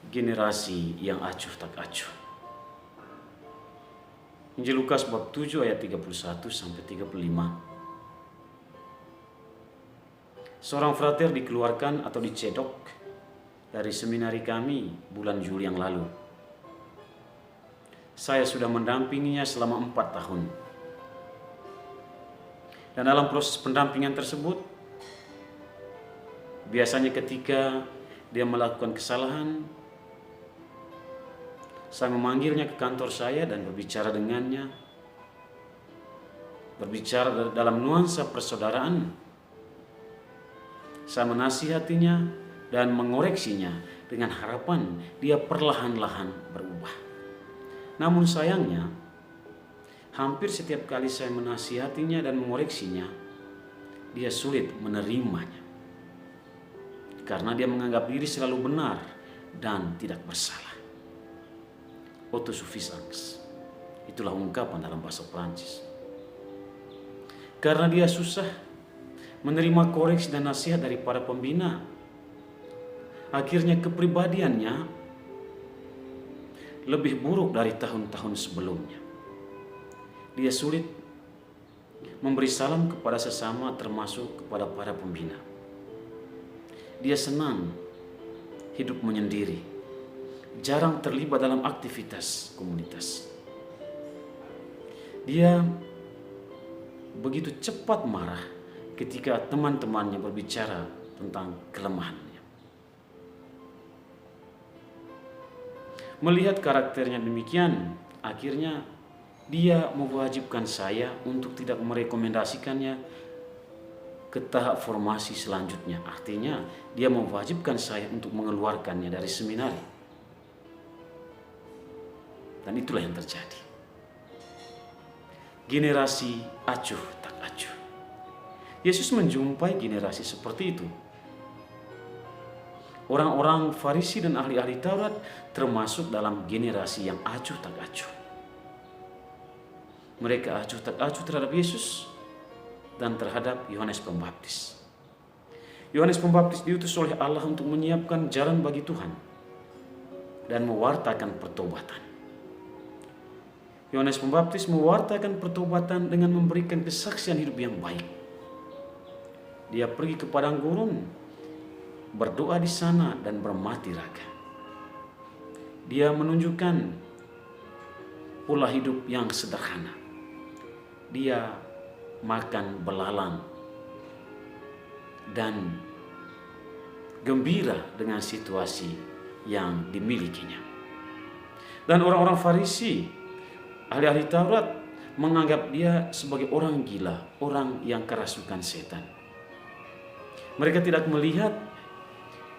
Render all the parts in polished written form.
generasi yang acuh tak acuh. Injil Lukas bab 7 ayat 31 sampai 35. Seorang frater dikeluarkan atau dicedok dari seminari kami bulan Juli yang lalu. Saya sudah mendampinginya selama 4 tahun. Dan dalam proses pendampingan tersebut, biasanya ketika dia melakukan kesalahan, saya memanggilnya ke kantor saya dan berbicara dengannya, berbicara dalam nuansa persaudaraan. Saya menasihatinya dan mengoreksinya dengan harapan dia perlahan-lahan berubah. Namun sayangnya, hampir setiap kali saya menasihatinya dan mengoreksinya, dia sulit menerimanya. Karena dia menganggap diri selalu benar dan tidak bersalah. Autosuffisance. Itulah ungkapan dalam bahasa Prancis. Karena dia susah menerima koreksi dan nasihat dari para pembina, akhirnya kepribadiannya lebih buruk dari tahun-tahun sebelumnya. Dia sulit memberi salam kepada sesama, termasuk kepada para pembina. Dia senang hidup menyendiri, jarang terlibat dalam aktivitas komunitas. Dia begitu cepat marah ketika teman-temannya berbicara tentang kelemahannya. Melihat karakternya demikian, akhirnya dia mewajibkan saya untuk tidak merekomendasikannya ke tahap formasi selanjutnya. Artinya dia mewajibkan saya untuk mengeluarkannya dari seminari. Dan itulah yang terjadi. Generasi acuh tak acuh. Yesus menjumpai generasi seperti itu. Orang-orang Farisi dan ahli-ahli Taurat termasuk dalam generasi yang acuh tak acuh. Mereka acuh tak acuh terhadap Yesus dan terhadap Yohanes Pembaptis. Yohanes Pembaptis diutus oleh Allah untuk menyiapkan jalan bagi Tuhan dan mewartakan pertobatan. Yohanes Pembaptis mewartakan pertobatan dengan memberikan kesaksian hidup yang baik. Dia pergi ke padang gurun, berdoa di sana dan bermati raga. Dia menunjukkan pola hidup yang sederhana. Dia makan belalang dan gembira dengan situasi yang dimilikinya. Dan orang-orang Farisi, ahli-ahli Taurat, menganggap dia sebagai orang gila, orang yang kerasukan setan. Mereka tidak melihat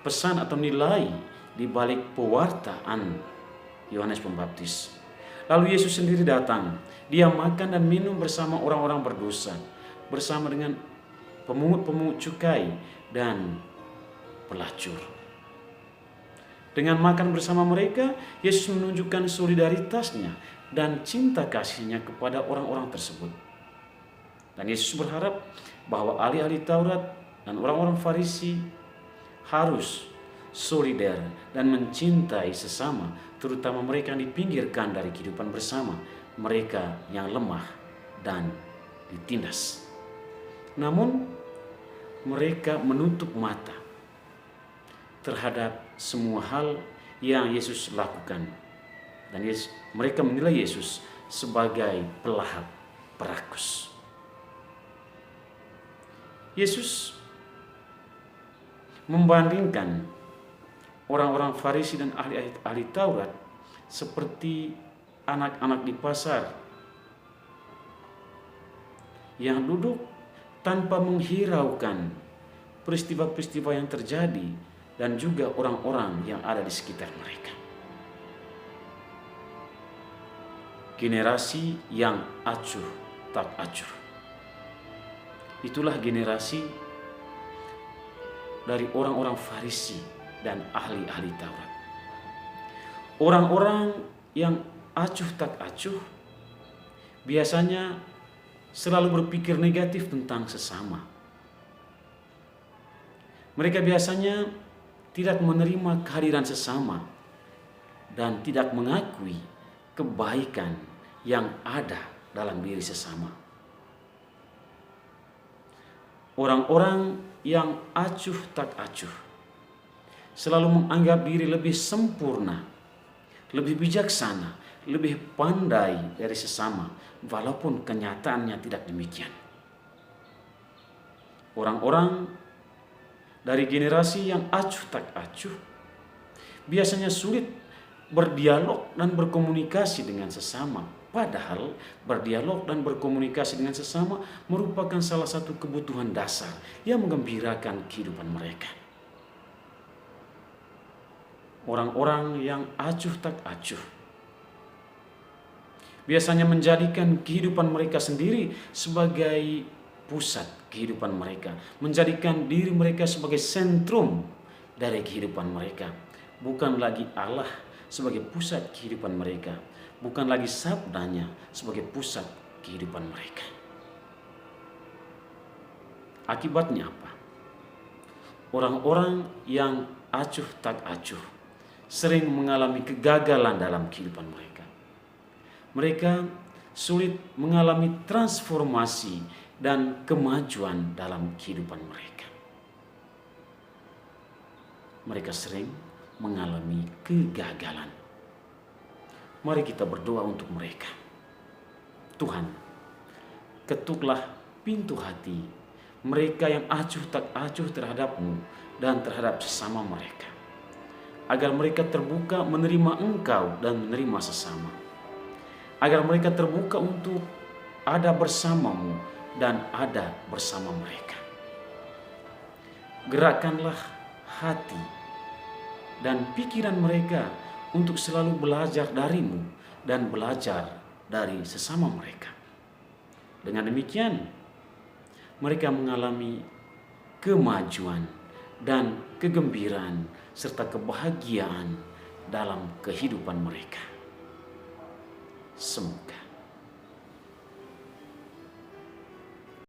pesan atau nilai di balik pewartaan Yohanes Pembaptis. Lalu Yesus sendiri datang. Dia makan dan minum bersama orang-orang berdosa, bersama dengan pemungut-pemungut cukai dan pelacur. Dengan makan bersama mereka, Yesus menunjukkan solidaritasnya dan cinta kasihnya kepada orang-orang tersebut. Dan Yesus berharap bahwa ahli-ahli Taurat dan orang-orang Farisi harus solider dan mencintai sesama, terutama mereka yang dipinggirkan dari kehidupan bersama, mereka yang lemah dan ditindas. Namun mereka menutup mata terhadap semua hal yang Yesus lakukan. Dan mereka menilai Yesus sebagai pelahap perakus. Yesus membandingkan orang-orang Farisi dan ahli Taurat seperti anak-anak di pasar yang duduk tanpa menghiraukan peristiwa-peristiwa yang terjadi dan juga orang-orang yang ada di sekitar mereka. Generasi yang acuh tak acuh. Itulah generasi dari orang-orang Farisi dan ahli-ahli Taurat. Orang-orang yang acuh tak acuh biasanya selalu berpikir negatif tentang sesama. Mereka biasanya tidak menerima kehadiran sesama dan tidak mengakui kebaikan yang ada dalam diri sesama. Orang-orang yang acuh tak acuh selalu menganggap diri lebih sempurna, lebih bijaksana, lebih pandai dari sesama, walaupun kenyataannya tidak demikian. Orang-orang dari generasi yang acuh tak acuh biasanya sulit berdialog dan berkomunikasi dengan sesama. Padahal berdialog dan berkomunikasi dengan sesama merupakan salah satu kebutuhan dasar yang menggembirakan kehidupan mereka. Orang-orang yang acuh tak acuh biasanya menjadikan kehidupan mereka sendiri sebagai pusat kehidupan mereka, menjadikan diri mereka sebagai sentrum dari kehidupan mereka, bukan lagi Allah sebagai pusat kehidupan mereka, bukan lagi sabdanya sebagai pusat kehidupan mereka. Akibatnya apa? Orang-orang yang acuh tak acuh sering mengalami kegagalan dalam kehidupan mereka. Mereka sulit mengalami transformasi dan kemajuan dalam kehidupan mereka. Mereka sering mengalami kegagalan. Mari kita berdoa untuk mereka. Tuhan, ketuklah pintu hati mereka yang acuh tak acuh terhadap-Mu dan terhadap sesama mereka, agar mereka terbuka menerima Engkau dan menerima sesama, agar mereka terbuka untuk ada bersama-Mu dan ada bersama mereka. Gerakkanlah hati dan pikiran mereka untuk selalu belajar dari-Mu dan belajar dari sesama mereka. Dengan demikian, mereka mengalami kemajuan dan kegembiraan serta kebahagiaan dalam kehidupan mereka. Semoga